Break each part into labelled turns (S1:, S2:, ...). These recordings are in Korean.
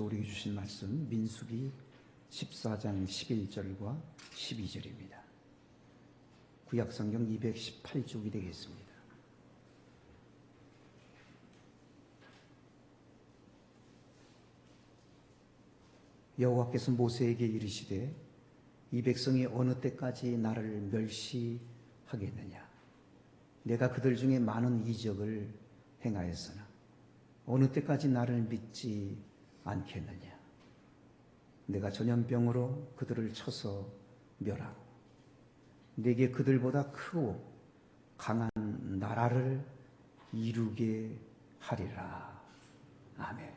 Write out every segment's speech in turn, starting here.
S1: 우리에게 주신 말씀 민수기 14장 11절과 12절입니다. 구약성경 218쪽이 되겠습니다. 여호와께서 모세에게 이르시되 이 백성이 어느 때까지 나를 멸시하겠느냐. 내가 그들 중에 많은 이적을 행하였으나 어느 때까지 나를 믿지 않겠느냐. 내가 전염병으로 그들을 쳐서 멸하고 내게 그들보다 크고 강한 나라를 이루게 하리라. 아멘.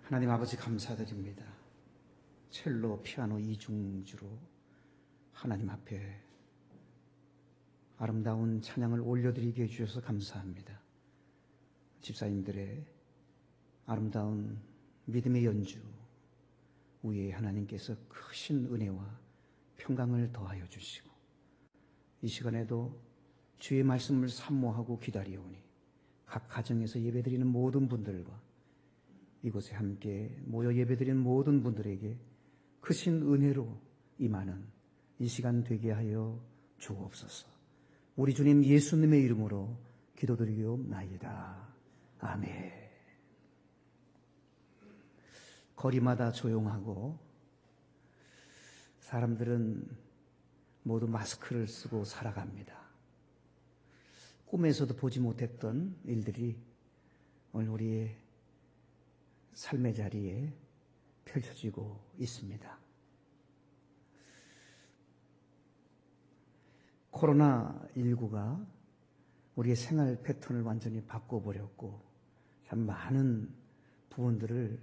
S1: 하나님 아버지 감사드립니다. 첼로, 피아노 이중주로 하나님 앞에 아름다운 찬양을 올려드리게 해주셔서 감사합니다. 집사님들의 아름다운 믿음의 연주 위에 하나님께서 크신 은혜와 평강을 더하여 주시고, 이 시간에도 주의 말씀을 산모하고 기다리오니 각 가정에서 예배드리는 모든 분들과 이곳에 함께 모여 예배드리는 모든 분들에게 크신 은혜로 임하는 이 시간 되게 하여 주옵소서. 우리 주님 예수님의 이름으로 기도드리옵나이다. 아멘. 거리마다 조용하고 사람들은 모두 마스크를 쓰고 살아갑니다. 꿈에서도 보지 못했던 일들이 오늘 우리의 삶의 자리에 펼쳐지고 있습니다. 코로나19가 우리의 생활 패턴을 완전히 바꿔버렸고 참 많은 부분들을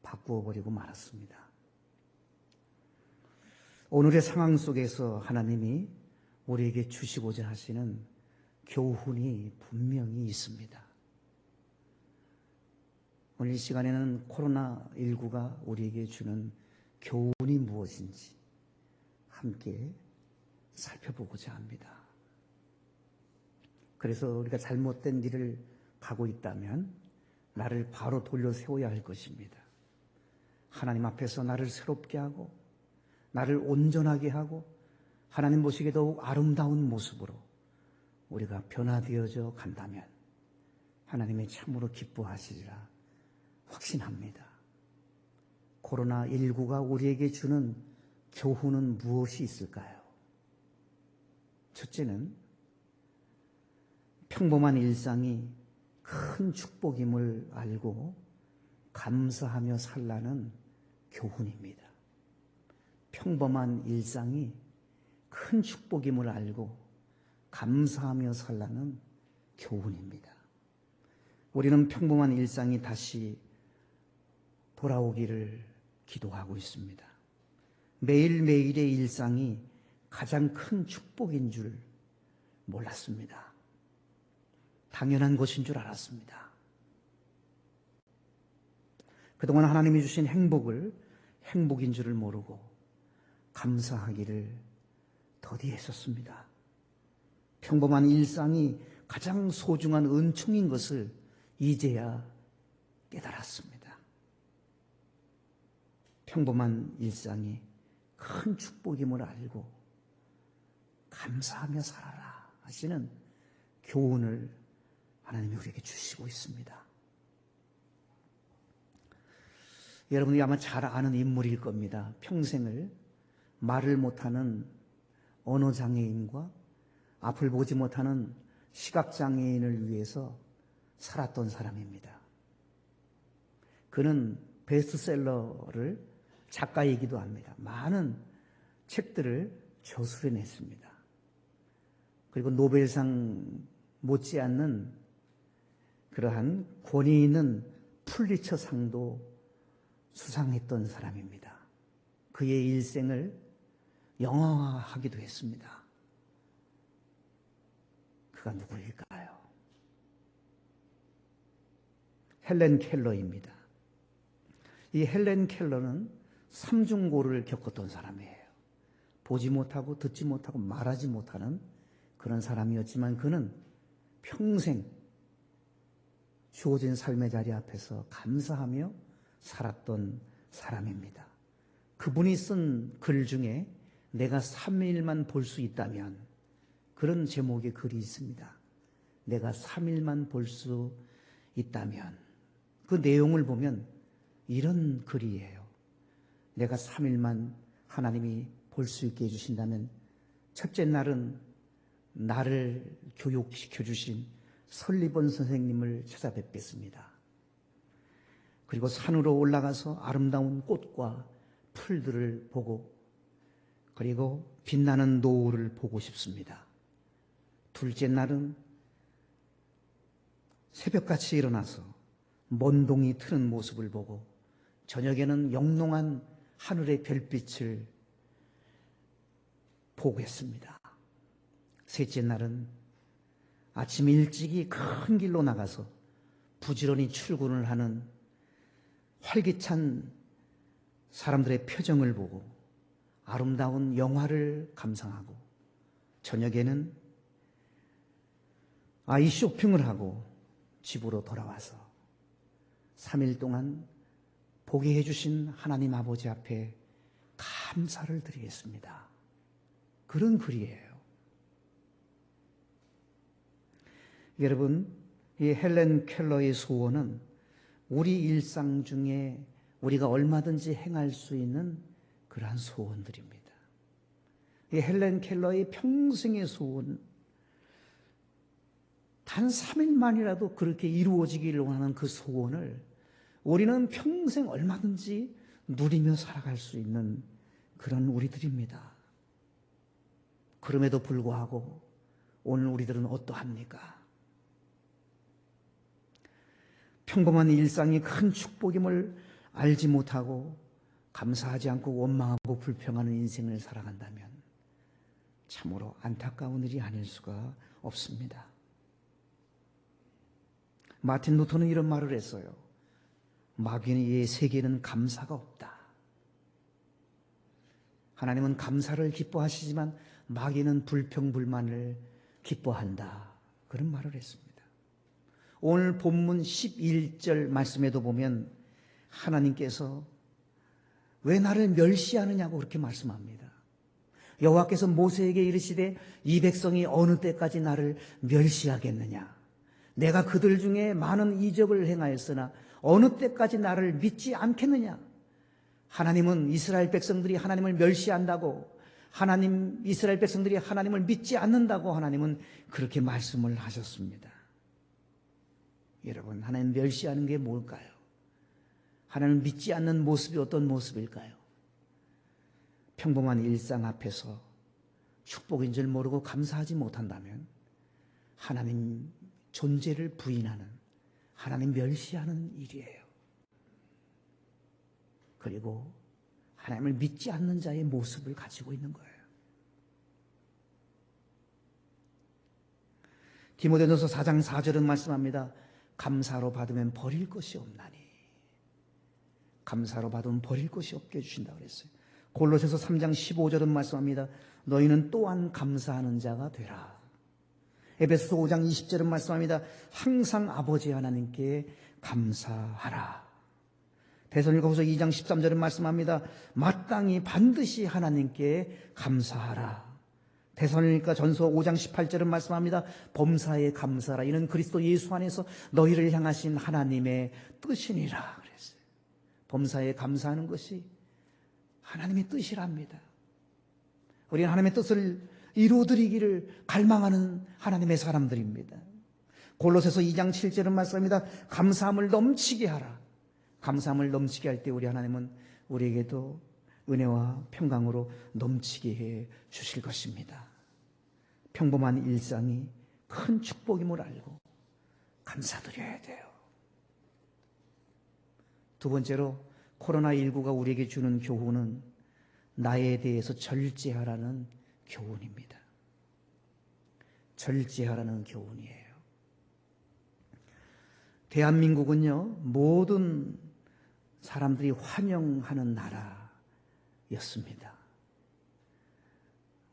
S1: 바꾸어버리고 말았습니다. 오늘의 상황 속에서 하나님이 우리에게 주시고자 하시는 교훈이 분명히 있습니다. 오늘 이 시간에는 코로나19가 우리에게 주는 교훈이 무엇인지 함께 살펴보고자 합니다. 그래서 우리가 잘못된 길을 가고 있다면 나를 바로 돌려 세워야 할 것입니다. 하나님 앞에서 나를 새롭게 하고 나를 온전하게 하고 하나님 보시기에 더욱 아름다운 모습으로 우리가 변화되어져 간다면 하나님이 참으로 기뻐하시리라 확신합니다. 코로나19가 우리에게 주는 교훈은 무엇이 있을까요? 첫째는 평범한 일상이 큰 축복임을 알고 감사하며 살라는 교훈입니다. 평범한 일상이 큰 축복임을 알고 감사하며 살라는 교훈입니다. 우리는 평범한 일상이 다시 돌아오기를 기도하고 있습니다. 매일매일의 일상이 가장 큰 축복인 줄 몰랐습니다. 당연한 것인 줄 알았습니다. 그동안 하나님이 주신 행복을 행복인 줄을 모르고 감사하기를 더디했었습니다. 평범한 일상이 가장 소중한 은총인 것을 이제야 깨달았습니다. 평범한 일상이 큰 축복임을 알고 감사하며 살아라 하시는 교훈을 하나님이 우리에게 주시고 있습니다. 여러분이 아마 잘 아는 인물일 겁니다. 평생을 말을 못하는 언어장애인과 앞을 보지 못하는 시각장애인을 위해서 살았던 사람입니다. 그는 베스트셀러를 작가이기도 합니다. 많은 책들을 저술해냈습니다. 그리고 노벨상 못지않는 그러한 권위 있는 풀리처상도 수상했던 사람입니다. 그의 일생을 영화화하기도 했습니다. 그가 누구일까요? 헬렌 켈러입니다. 이 헬렌 켈러는 삼중고를 겪었던 사람이에요. 보지 못하고 듣지 못하고 말하지 못하는 그런 사람이었지만 그는 평생 주어진 삶의 자리 앞에서 감사하며 살았던 사람입니다. 그분이 쓴 글 중에 내가 3일만 볼 수 있다면 그런 제목의 글이 있습니다. 내가 3일만 볼 수 있다면 그 내용을 보면 이런 글이에요. 내가 3일만 하나님이 볼 수 있게 해주신다면 첫째 날은 나를 교육시켜 주신 설리번 선생님을 찾아뵙겠습니다. 그리고 산으로 올라가서 아름다운 꽃과 풀들을 보고 그리고 빛나는 노을을 보고 싶습니다. 둘째 날은 새벽같이 일어나서 먼동이 트는 모습을 보고 저녁에는 영롱한 하늘의 별빛을 보겠습니다. 셋째 날은 아침 일찍이 큰 길로 나가서 부지런히 출근을 하는 활기찬 사람들의 표정을 보고 아름다운 영화를 감상하고, 저녁에는 아이 쇼핑을 하고 집으로 돌아와서 3일 동안 보게 해주신 하나님 아버지 앞에 감사를 드리겠습니다. 그런 글이에요. 여러분, 이 헬렌 켈러의 소원은 우리 일상 중에 우리가 얼마든지 행할 수 있는 그러한 소원들입니다. 이 헬렌 켈러의 평생의 소원, 단 3일만이라도 그렇게 이루어지기를 원하는 그 소원을 우리는 평생 얼마든지 누리며 살아갈 수 있는 그런 우리들입니다. 그럼에도 불구하고 오늘 우리들은 어떠합니까? 평범한 일상이 큰 축복임을 알지 못하고 감사하지 않고 원망하고 불평하는 인생을 살아간다면 참으로 안타까운 일이 아닐 수가 없습니다. 마틴 루터는 이런 말을 했어요. 마귀의 세계는 감사가 없다. 하나님은 감사를 기뻐하시지만 마귀는 불평불만을 기뻐한다. 그런 말을 했습니다. 오늘 본문 11절 말씀에도 보면 하나님께서 왜 나를 멸시하느냐고 그렇게 말씀합니다. 여호와께서 모세에게 이르시되 이 백성이 어느 때까지 나를 멸시하겠느냐. 내가 그들 중에 많은 이적을 행하였으나 어느 때까지 나를 믿지 않겠느냐. 하나님은 이스라엘 백성들이 하나님을 멸시한다고, 이스라엘 백성들이 하나님을 믿지 않는다고 하나님은 그렇게 말씀을 하셨습니다. 여러분, 하나님 멸시하는 게 뭘까요? 하나님을 믿지 않는 모습이 어떤 모습일까요? 평범한 일상 앞에서 축복인 줄 모르고 감사하지 못한다면 하나님 존재를 부인하는, 하나님 멸시하는 일이에요. 그리고 하나님을 믿지 않는 자의 모습을 가지고 있는 거예요. 디모데전서 4장 4절은 말씀합니다. 감사로 받으면 버릴 것이 없나니. 감사로 받으면 버릴 것이 없게 해주신다고 그랬어요. 골로새서 3장 15절은 말씀합니다. 너희는 또한 감사하는 자가 되라. 에베소서 5장 20절은 말씀합니다. 항상 아버지 하나님께 감사하라. 데살로니가후서 2장 13절은 말씀합니다. 마땅히 반드시 하나님께 감사하라. 데살로니가 전서 5장 18절은 말씀합니다. 범사에 감사하라. 이는 그리스도 예수 안에서 너희를 향하신 하나님의 뜻이니라 그랬어요. 범사에 감사하는 것이 하나님의 뜻이랍니다. 우리는 하나님의 뜻을 이루어드리기를 갈망하는 하나님의 사람들입니다. 골로새서 2장 7절은 말씀합니다. 감사함을 넘치게 하라. 감사함을 넘치게 할 때 우리 하나님은 우리에게도 은혜와 평강으로 넘치게 해 주실 것입니다. 평범한 일상이 큰 축복임을 알고 감사드려야 돼요. 두 번째로, 코로나19가 우리에게 주는 교훈은 나에 대해서 절제하라는 교훈입니다. 절제하라는 교훈이에요. 대한민국은요, 모든 사람들이 환영하는 나라였습니다.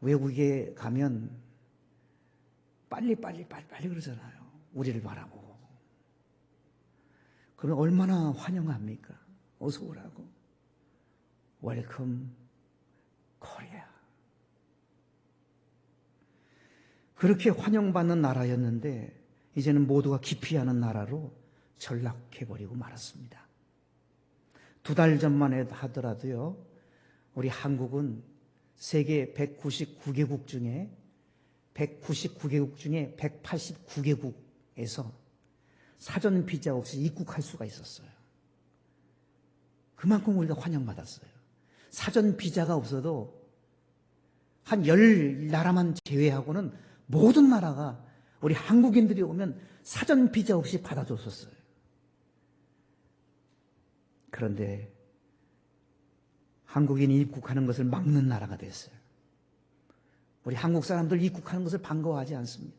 S1: 외국에 가면 빨리 그러잖아요. 우리를 바라보고. 그러면 얼마나 환영합니까? 어서 오라고. 웰컴 코리아. 그렇게 환영받는 나라였는데 이제는 모두가 기피하는 나라로 전락해버리고 말았습니다. 2달 전만 하더라도요, 우리 한국은 세계 199개국 중에 189개국에서 사전 비자 없이 입국할 수가 있었어요. 그만큼 우리가 환영받았어요. 사전 비자가 없어도 한 10나라만 제외하고는 모든 나라가 우리 한국인들이 오면 사전 비자 없이 받아줬었어요. 그런데 한국인이 입국하는 것을 막는 나라가 됐어요. 우리 한국 사람들 입국하는 것을 반가워하지 않습니다.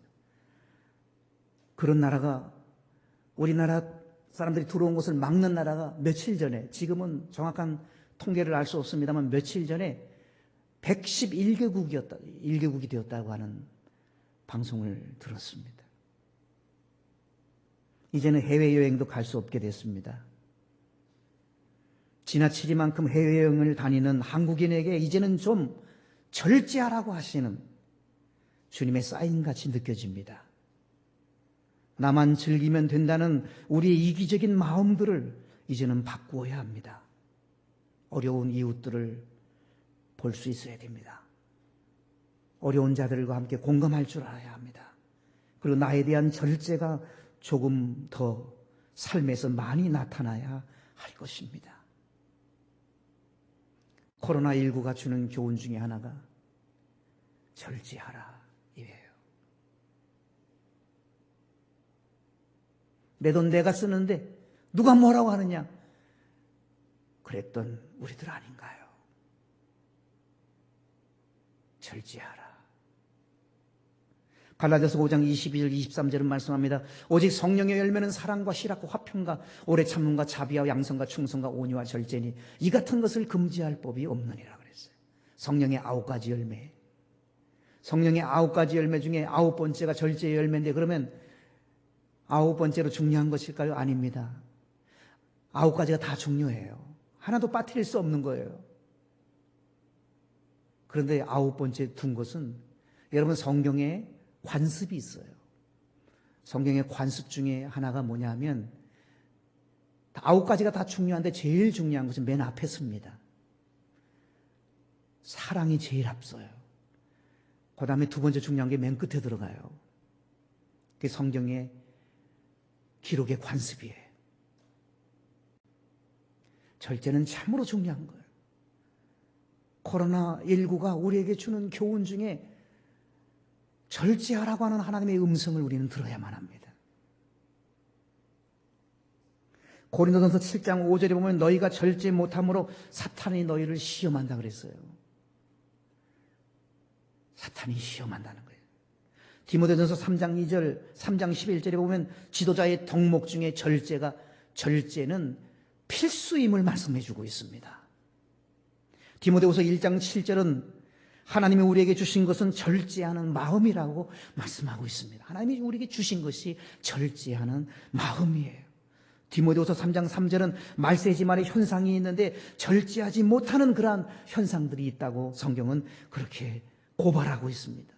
S1: 그런 나라가, 우리나라 사람들이 들어온 것을 막는 나라가 며칠 전에, 지금은 정확한 통계를 알 수 없습니다만 며칠 전에 111개국이 되었다고 하는 방송을 들었습니다. 이제는 해외여행도 갈 수 없게 됐습니다. 지나치리만큼 해외여행을 다니는 한국인에게 이제는 좀 절제하라고 하시는 주님의 사인같이 느껴집니다. 나만 즐기면 된다는 우리의 이기적인 마음들을 이제는 바꾸어야 합니다. 어려운 이웃들을 볼 수 있어야 됩니다. 어려운 자들과 함께 공감할 줄 알아야 합니다. 그리고 나에 대한 절제가 조금 더 삶에서 많이 나타나야 할 것입니다. 코로나19가 주는 교훈 중에 하나가 절제하라 이래요. 내 돈 내가 쓰는데 누가 뭐라고 하느냐? 그랬던 우리들 아닌가요? 절제하라. 갈라디아서 5장 22절 23절은 말씀합니다. 오직 성령의 열매는 사랑과 희락과 화평과 오래 참음과 자비와 양성과 충성과 온유와 절제니 이 같은 것을 금지할 법이 없느니라 그랬어요. 성령의 9가지 열매. 성령의 9가지 열매 중에 9번째가 절제의 열매인데 그러면 9번째로 중요한 것일까요? 아닙니다. 9가지가 다 중요해요. 하나도 빠뜨릴 수 없는 거예요. 그런데 9번째 둔 것은 여러분 성경에 관습이 있어요. 성경의 관습 중에 하나가 뭐냐면 9가지가 다 중요한데 제일 중요한 것은 맨 앞에 씁니다. 사랑이 제일 앞서요. 그 다음에 두 번째 중요한 게 맨 끝에 들어가요. 그게 성경의 기록의 관습이에요. 절제는 참으로 중요한 거예요. 코로나19가 우리에게 주는 교훈 중에 절제하라고 하는 하나님의 음성을 우리는 들어야만 합니다. 고린도전서 7장 5절에 보면 너희가 절제 못함으로 사탄이 너희를 시험한다 그랬어요. 사탄이 시험한다는 거예요. 디모데전서 3장 2절, 3장 11절에 보면 지도자의 덕목 중에 절제는 필수임을 말씀해 주고 있습니다. 디모데후서 1장 7절은 하나님이 우리에게 주신 것은 절제하는 마음이라고 말씀하고 있습니다. 하나님이 우리에게 주신 것이 절제하는 마음이에요. 디모데후서 3장 3절은 말세지 말의 현상이 있는데 절제하지 못하는 그러한 현상들이 있다고 성경은 그렇게 고발하고 있습니다.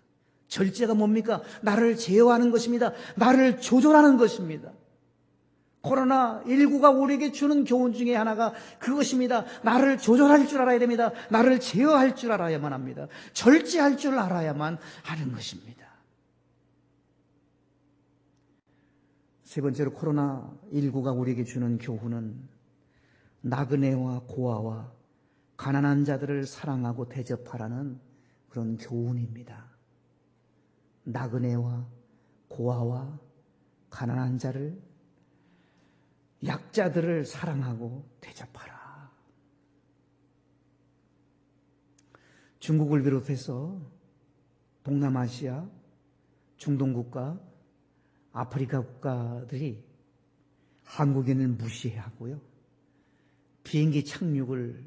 S1: 절제가 뭡니까? 나를 제어하는 것입니다. 나를 조절하는 것입니다. 코로나19가 우리에게 주는 교훈 중에 하나가 그것입니다. 나를 조절할 줄 알아야 됩니다. 나를 제어할 줄 알아야만 합니다. 절제할 줄 알아야만 하는 것입니다. 세 번째로 코로나19가 우리에게 주는 교훈은 나그네와 고아와 가난한 자들을 사랑하고 대접하라는 그런 교훈입니다. 나그네와 고아와 가난한 자를, 약자들을 사랑하고 대접하라. 중국을 비롯해서 동남아시아, 중동 국가, 아프리카 국가들이 한국인을 무시하고요. 비행기 착륙을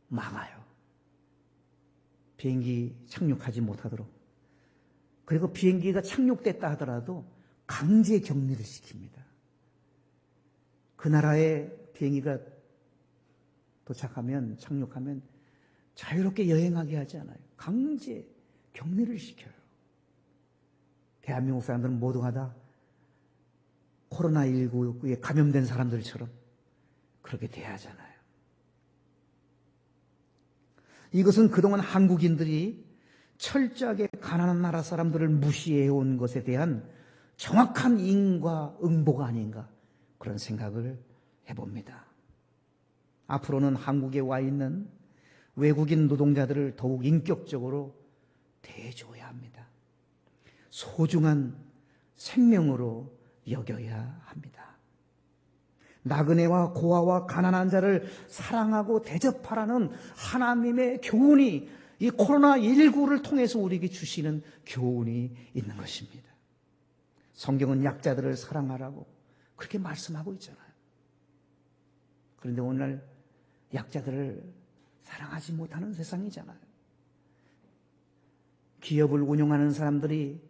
S1: 막아요. 비행기 착륙하지 못하도록. 그리고 비행기가 착륙됐다 하더라도 강제 격리를 시킵니다. 그 나라에 비행기가 도착하면, 착륙하면 자유롭게 여행하게 하지 않아요. 강제 격리를 시켜요. 대한민국 사람들은 모두가 다 코로나19에 감염된 사람들처럼 그렇게 대하잖아요. 이것은 그동안 한국인들이 철저하게 가난한 나라 사람들을 무시해온 것에 대한 정확한 인과응보가 아닌가 그런 생각을 해봅니다. 앞으로는 한국에 와 있는 외국인 노동자들을 더욱 인격적으로 대해줘야 합니다. 소중한 생명으로 여겨야 합니다. 나그네와 고아와 가난한 자를 사랑하고 대접하라는 하나님의 교훈이 이 코로나19를 통해서 우리에게 주시는 교훈이 있는 것입니다. 성경은 약자들을 사랑하라고 그렇게 말씀하고 있잖아요. 그런데 오늘 약자들을 사랑하지 못하는 세상이잖아요. 기업을 운영하는 사람들이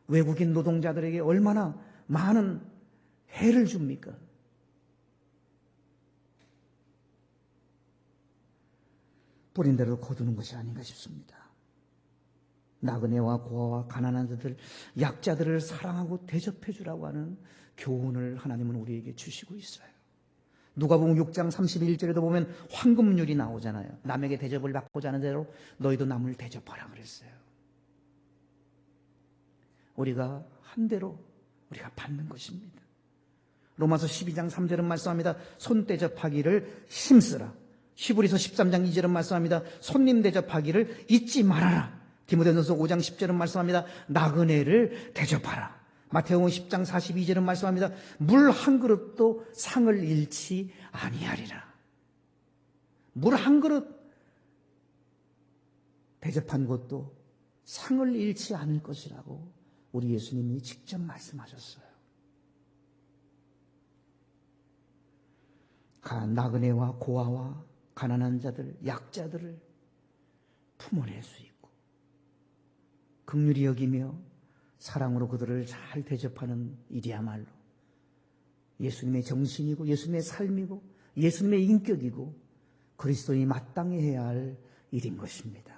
S1: 외국인 노동자들에게 얼마나 많은 해를 줍니까? 뿌린 대로 거두는 것이 아닌가 싶습니다. 나그네와 고아와 가난한 자들, 약자들을 사랑하고 대접해 주라고 하는 교훈을 하나님은 우리에게 주시고 있어요. 누가복음 6장 31절에도 보면 황금률이 나오잖아요. 남에게 대접을 받고자 하는 대로 너희도 남을 대접하라 그랬어요. 우리가 한 대로 우리가 받는 것입니다. 로마서 12장 3절은 말씀합니다. 손 대접하기를 힘쓰라. 히브리서 13장 2절은 말씀합니다. 손님 대접하기를 잊지 말아라. 디모데전서 5장 10절은 말씀합니다. 나그네를 대접하라. 마태복음 10장 42절은 말씀합니다. 물 한 그릇도 상을 잃지 아니하리라. 물 한 그릇 대접한 것도 상을 잃지 않을 것이라고 우리 예수님이 직접 말씀하셨어요. 나그네와 고아와 가난한 자들, 약자들을 품어낼 수 있고 긍휼히 여기며 사랑으로 그들을 잘 대접하는 일이야말로 예수님의 정신이고 예수님의 삶이고 예수님의 인격이고 그리스도인이 마땅히 해야 할 일인 것입니다.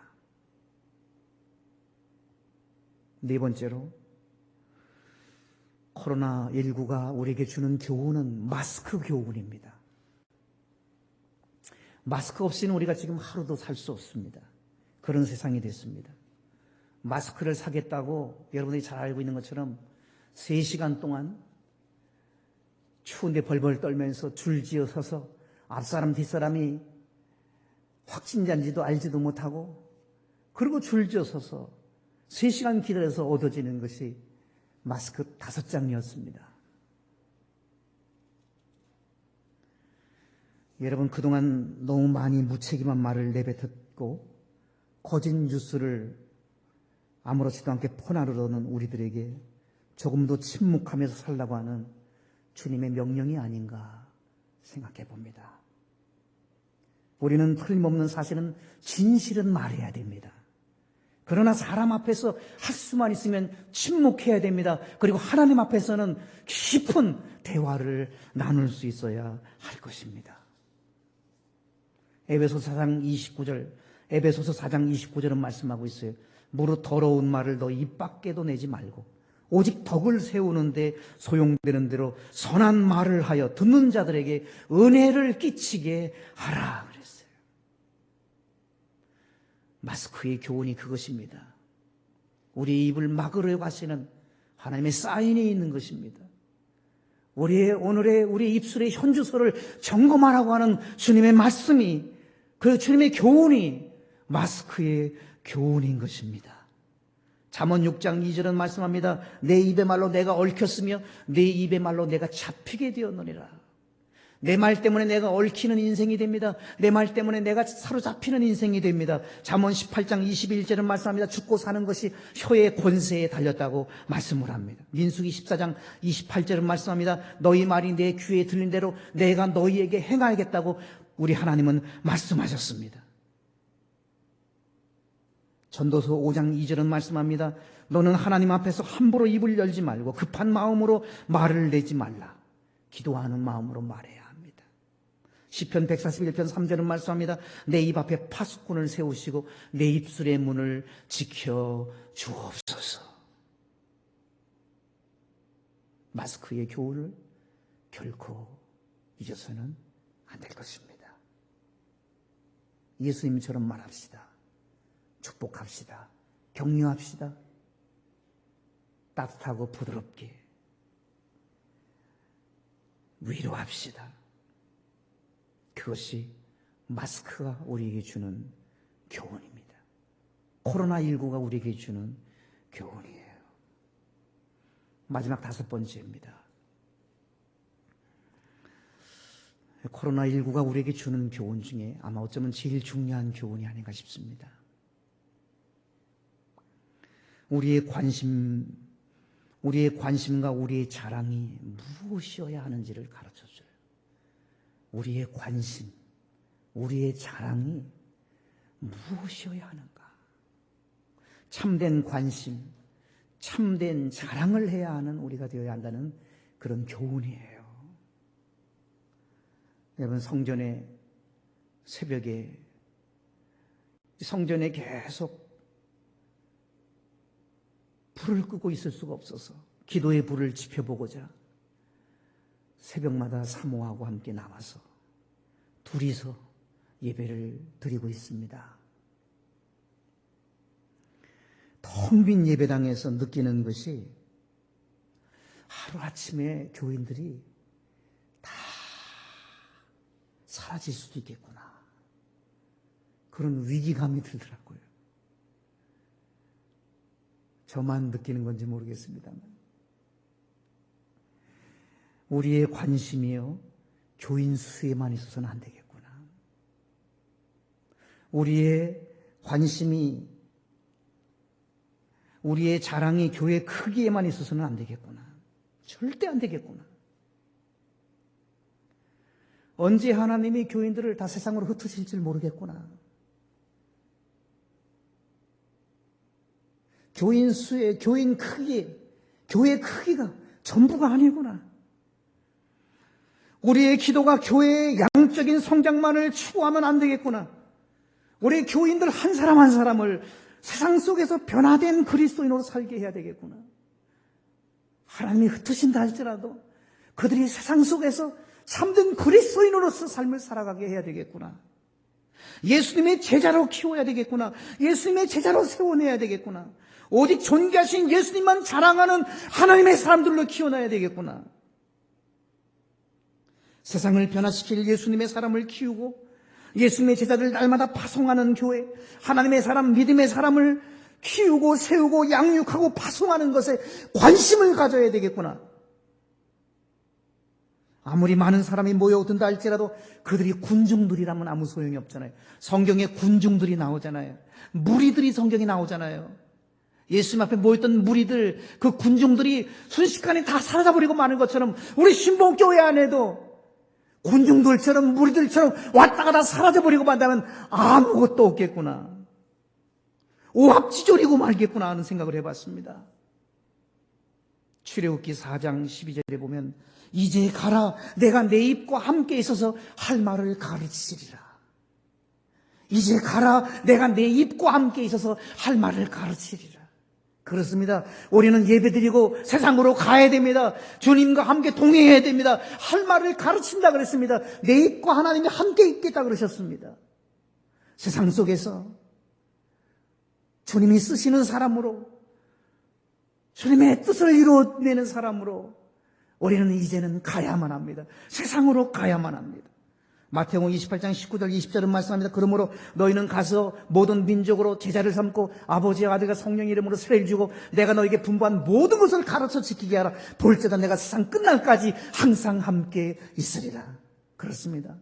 S1: 네 번째로 코로나19가 우리에게 주는 교훈은 마스크 교훈입니다. 마스크 없이는 우리가 지금 하루도 살 수 없습니다. 그런 세상이 됐습니다. 마스크를 사겠다고 여러분들이 잘 알고 있는 것처럼 3시간 동안 추운데 벌벌 떨면서 줄지어 서서 앞사람 뒷사람이 확진자인지도 알지도 못하고 그리고 줄지어 서서 3시간 기다려서 얻어지는 것이 마스크 5장이었습니다. 여러분 그동안 너무 많이 무책임한 말을 내뱉었고 거짓 뉴스를 아무렇지도 않게 퍼나르는 우리들에게 조금도 침묵하면서 살라고 하는 주님의 명령이 아닌가 생각해 봅니다. 우리는 틀림없는 사실은 진실은 말해야 됩니다. 그러나 사람 앞에서 할 수만 있으면 침묵해야 됩니다. 그리고 하나님 앞에서는 깊은 대화를 나눌 수 있어야 할 것입니다. 에베소서 4장 29절은 말씀하고 있어요. 무릇 더러운 말을 너 입 밖에도 내지 말고 오직 덕을 세우는데 소용되는 대로 선한 말을 하여 듣는 자들에게 은혜를 끼치게 하라 그랬어요. 마스크의 교훈이 그것입니다. 우리의 입을 막으려고 하시는 하나님의 사인이 있는 것입니다. 오늘의 우리 입술의 현주소를 점검하라고 하는 주님의 말씀이 그 주님의 교훈이 마스크의 교훈인 것입니다. 잠언 6장 2절은 말씀합니다. 내 입의 말로 내가 얽혔으며 내 입의 말로 내가 잡히게 되었느니라. 내 말 때문에 내가 얽히는 인생이 됩니다. 내 말 때문에 내가 사로잡히는 인생이 됩니다. 잠언 18장 21절은 말씀합니다. 죽고 사는 것이 혀의 권세에 달렸다고 말씀을 합니다. 민수기 14장 28절은 말씀합니다. 너희 말이 내 귀에 들린 대로 내가 너희에게 행하겠다고 우리 하나님은 말씀하셨습니다. 전도서 5장 2절은 말씀합니다. 너는 하나님 앞에서 함부로 입을 열지 말고 급한 마음으로 말을 내지 말라. 기도하는 마음으로 말해야 합니다. 시편 141편 3절은 말씀합니다. 내 입 앞에 파수꾼을 세우시고 내 입술의 문을 지켜 주옵소서. 마스크의 교훈을 결코 잊어서는 안 될 것입니다. 예수님처럼 말합시다. 축복합시다. 격려합시다. 따뜻하고 부드럽게 위로합시다. 그것이 마스크가 우리에게 주는 교훈입니다. 코로나19가 우리에게 주는 교훈이에요. 마지막 5번째입니다. 코로나19가 우리에게 주는 교훈 중에 아마 어쩌면 제일 중요한 교훈이 아닌가 싶습니다. 우리의 관심과 우리의 자랑이 무엇이어야 하는지를 가르쳐줘요. 우리의 관심, 우리의 자랑이 무엇이어야 하는가? 참된 관심, 참된 자랑을 해야 하는 우리가 되어야 한다는 그런 교훈이에요. 여러분, 새벽에 성전에 계속 불을 끄고 있을 수가 없어서 기도의 불을 지펴보고자 새벽마다 사모하고 함께 나와서 둘이서 예배를 드리고 있습니다. 텅 빈 예배당에서 느끼는 것이 하루아침에 교인들이 다 사라질 수도 있겠구나. 그런 위기감이 들더라고요. 저만 느끼는 건지 모르겠습니다만 우리의 관심이요 교인 수에만 있어서는 안 되겠구나. 우리의 관심이 우리의 자랑이 교회 크기에만 있어서는 안 되겠구나. 절대 안 되겠구나. 언제 하나님이 교인들을 다 세상으로 흩으실지 모르겠구나. 교인 수에, 교인 크기에, 교회 크기가 전부가 아니구나. 우리의 기도가 교회의 양적인 성장만을 추구하면 안 되겠구나. 우리 교인들 한 사람 한 사람을 세상 속에서 변화된 그리스도인으로 살게 해야 되겠구나. 하나님이 흩으신다 할지라도 그들이 세상 속에서 참된 그리스도인으로서 삶을 살아가게 해야 되겠구나. 예수님의 제자로 키워야 되겠구나. 예수님의 제자로 세워내야 되겠구나. 오직 존귀하신 예수님만 자랑하는 하나님의 사람들로 키워놔야 되겠구나. 세상을 변화시킬 예수님의 사람을 키우고 예수님의 제자들 날마다 파송하는 교회, 하나님의 사람, 믿음의 사람을 키우고 세우고 양육하고 파송하는 것에 관심을 가져야 되겠구나. 아무리 많은 사람이 모여든다 할지라도 그들이 군중들이라면 아무 소용이 없잖아요. 성경에 군중들이 나오잖아요. 무리들이 성경에 나오잖아요. 예수님 앞에 모였던 무리들, 그 군중들이 순식간에 다 사라져버리고 마는 것처럼 우리 신봉교회 안에도 군중들처럼 무리들처럼 왔다가 다 사라져버리고 만다면 아무것도 없겠구나. 오합지졸이고 말겠구나 하는 생각을 해봤습니다. 출애굽기 4장 12절에 보면 이제 가라 내가 내 입과 함께 있어서 할 말을 가르치리라. 이제 가라 내가 내 입과 함께 있어서 할 말을 가르치리라. 그렇습니다. 우리는 예배드리고 세상으로 가야 됩니다. 주님과 함께 동행해야 됩니다. 할 말을 가르친다 그랬습니다. 내 입과 하나님이 함께 있겠다 그러셨습니다. 세상 속에서 주님이 쓰시는 사람으로 주님의 뜻을 이루어내는 사람으로 우리는 이제는 가야만 합니다. 세상으로 가야만 합니다. 마태복음 28장 19절 20절은 말씀합니다. 그러므로 너희는 가서 모든 민족으로 제자를 삼고 아버지와 아들과 성령 이름으로 세례를 주고 내가 너에게 분부한 모든 것을 가르쳐 지키게 하라. 볼지어다 내가 세상 끝날까지 항상 함께 있으리라. 그렇습니다.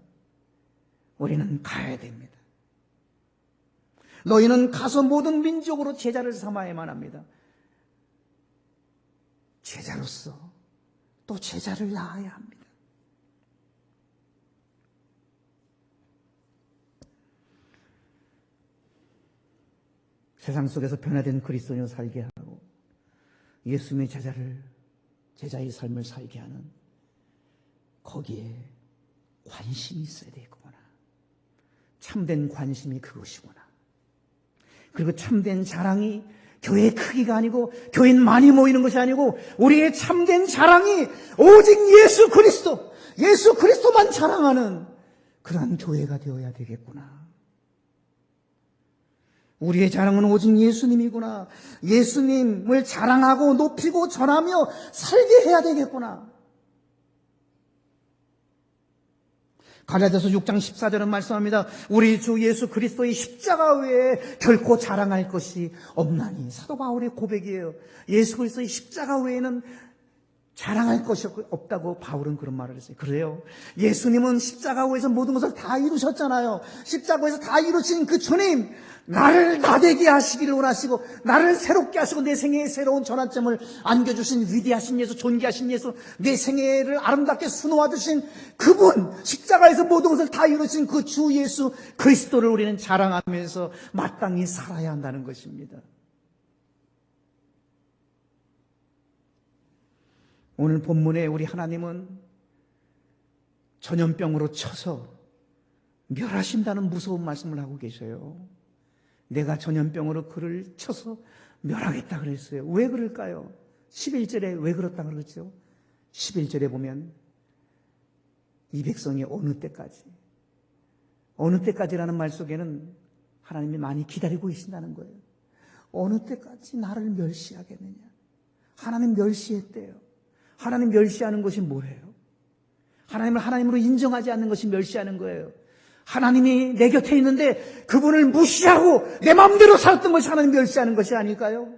S1: 우리는 가야 됩니다. 너희는 가서 모든 민족으로 제자를 삼아야만 합니다. 제자로서 또 제자를 낳아야 합니다. 세상 속에서 변화된 그리스도인으로 살게 하고 예수님의 제자의 삶을 살게 하는 거기에 관심이 있어야 되겠구나. 참된 관심이 그것이구나. 그리고 참된 자랑이 교회의 크기가 아니고 교인 많이 모이는 것이 아니고 우리의 참된 자랑이 오직 예수 그리스도만 자랑하는 그러한 교회가 되어야 되겠구나. 우리의 자랑은 오직 예수님이구나. 예수님을 자랑하고 높이고 전하며 살게 해야 되겠구나. 갈라디아서 6장 14절은 말씀합니다. 우리 주 예수 그리스도의 십자가 외에 결코 자랑할 것이 없나니. 사도 바울의 고백이에요. 예수 그리스도의 십자가 외에는 자랑할 것이 없다고 바울은 그런 말을 했어요. 그래요. 예수님은 십자가에서 모든 것을 다 이루셨잖아요. 십자가에서 다 이루신 그 주님, 나를 나되게 하시기를 원하시고 나를 새롭게 하시고 내 생애에 새로운 전환점을 안겨주신 위대하신 예수, 존귀하신 예수, 내 생애를 아름답게 수놓아 주신 그분, 십자가에서 모든 것을 다 이루신 그 주 예수 그리스도를 우리는 자랑하면서 마땅히 살아야 한다는 것입니다. 오늘 본문에 우리 하나님은 전염병으로 쳐서 멸하신다는 무서운 말씀을 하고 계셔요. 내가 전염병으로 그를 쳐서 멸하겠다 그랬어요. 왜 그럴까요? 11절에 왜 그렇다 그러죠? 11절에 보면 이 백성이 어느 때까지라는 말 속에는 하나님이 많이 기다리고 계신다는 거예요. 어느 때까지 나를 멸시하겠느냐? 하나님 멸시했대요. 하나님 멸시하는 것이 뭐예요? 하나님을 하나님으로 인정하지 않는 것이 멸시하는 거예요. 하나님이 내 곁에 있는데 그분을 무시하고 내 마음대로 살았던 것이 하나님 멸시하는 것이 아닐까요?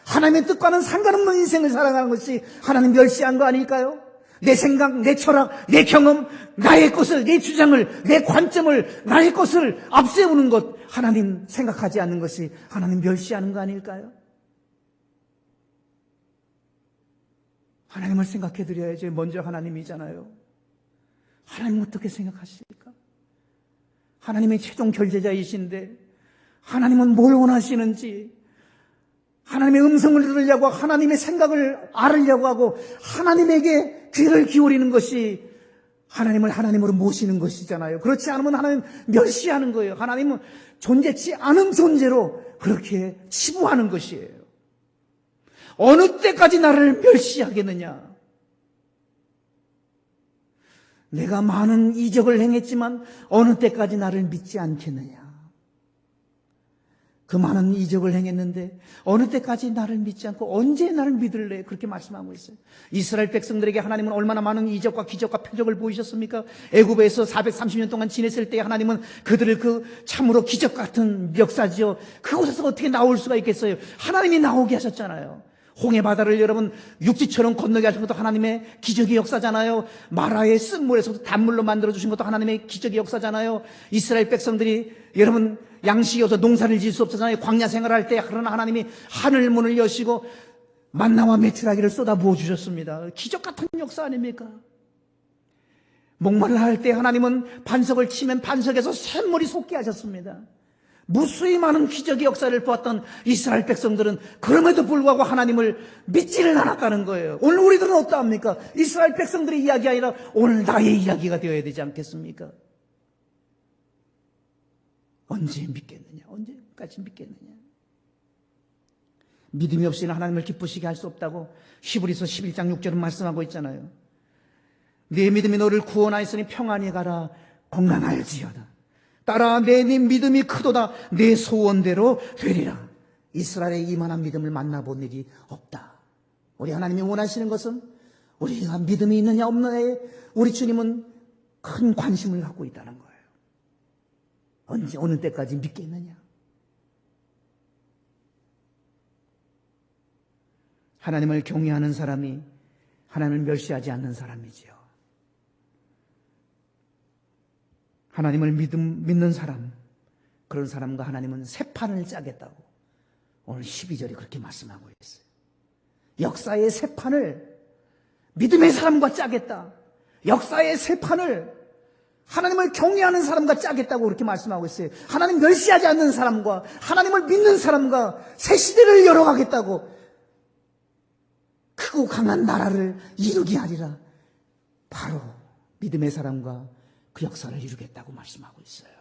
S1: 하나님의 뜻과는 상관없는 인생을 살아가는 것이 하나님 멸시한 거 아닐까요? 내 생각, 내 철학, 내 경험, 나의 것을, 내 주장을, 내 관점을, 나의 것을 앞세우는 것, 하나님 생각하지 않는 것이 하나님 멸시하는 거 아닐까요? 하나님을 생각해 드려야지. 먼저 하나님이잖아요. 하나님 어떻게 생각하십니까? 하나님의 최종 결제자이신데 하나님은 뭘 원하시는지, 하나님의 음성을 들으려고, 하나님의 생각을 알으려고 하고 하나님에게 귀를 기울이는 것이 하나님을 하나님으로 모시는 것이잖아요. 그렇지 않으면 하나님 멸시하는 거예요. 하나님은 존재치 않은 존재로 그렇게 치부하는 것이에요. 어느 때까지 나를 멸시하겠느냐? 내가 많은 이적을 행했지만 어느 때까지 나를 믿지 않겠느냐? 그 많은 이적을 행했는데 어느 때까지 나를 믿지 않고 언제 나를 믿을래? 그렇게 말씀하고 있어요. 이스라엘 백성들에게 하나님은 얼마나 많은 이적과 기적과 표적을 보이셨습니까? 애굽에서 430년 동안 지냈을 때 하나님은 그들을 그 참으로 기적 같은 역사지요. 그곳에서 어떻게 나올 수가 있겠어요? 하나님이 나오게 하셨잖아요. 홍해 바다를 여러분 육지처럼 건너게 하신 것도 하나님의 기적의 역사잖아요. 마라의 쓴물에서도 단물로 만들어주신 것도 하나님의 기적의 역사잖아요. 이스라엘 백성들이 여러분 양식이 없어 농사를 지을 수 없었잖아요. 광야 생활할 때 그러나 하나님이 하늘 문을 여시고 만나와 메추라기를 쏟아 부어주셨습니다. 기적 같은 역사 아닙니까? 목말라 할 때 하나님은 반석을 치면 반석에서 샘물이 솟게 하셨습니다. 무수히 많은 기적의 역사를 보았던 이스라엘 백성들은 그럼에도 불구하고 하나님을 믿지를 않았다는 거예요. 오늘 우리들은 어떠합니까? 이스라엘 백성들의 이야기 아니라 오늘 나의 이야기가 되어야 되지 않겠습니까? 언제 믿겠느냐? 언제까지 믿겠느냐? 믿음이 없이는 하나님을 기쁘시게 할 수 없다고 히브리서 11장 6절은 말씀하고 있잖아요. 네 믿음이 너를 구원하였으니 평안히 가라. 건강할지어다. 따라 내 믿음이 크도다. 내 소원대로 되리라. 이스라엘의 이만한 믿음을 만나본 일이 없다. 우리 하나님이 원하시는 것은 우리가 믿음이 있느냐 없느냐에 우리 주님은 큰 관심을 갖고 있다는 거예요. 언제 어느 때까지 믿겠느냐? 하나님을 경외하는 사람이 하나님을 멸시하지 않는 사람이지요. 하나님을 믿는 사람, 그런 사람과 하나님은 새 판을 짜겠다고 오늘 12절이 그렇게 말씀하고 있어요. 역사의 새 판을 믿음의 사람과 짜겠다. 역사의 새 판을 하나님을 경외하는 사람과 짜겠다고 그렇게 말씀하고 있어요. 하나님 멸시하지 않는 사람과 하나님을 믿는 사람과 새 시대를 열어가겠다고 크고 강한 나라를 이루게 하리라. 바로 믿음의 사람과 그 역사를 이루겠다고 말씀하고 있어요.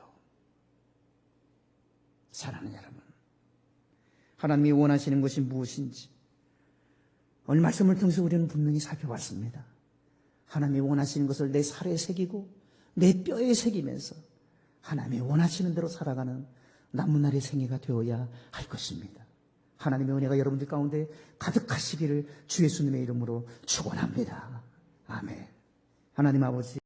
S1: 사랑하는 여러분, 하나님이 원하시는 것이 무엇인지 오늘 말씀을 통해서 우리는 분명히 살펴봤습니다. 하나님이 원하시는 것을 내 살에 새기고 내 뼈에 새기면서 하나님이 원하시는 대로 살아가는 남은 날의 생애가 되어야 할 것입니다. 하나님의 은혜가 여러분들 가운데 가득하시기를 주 예수님의 이름으로 축원합니다. 아멘. 하나님 아버지,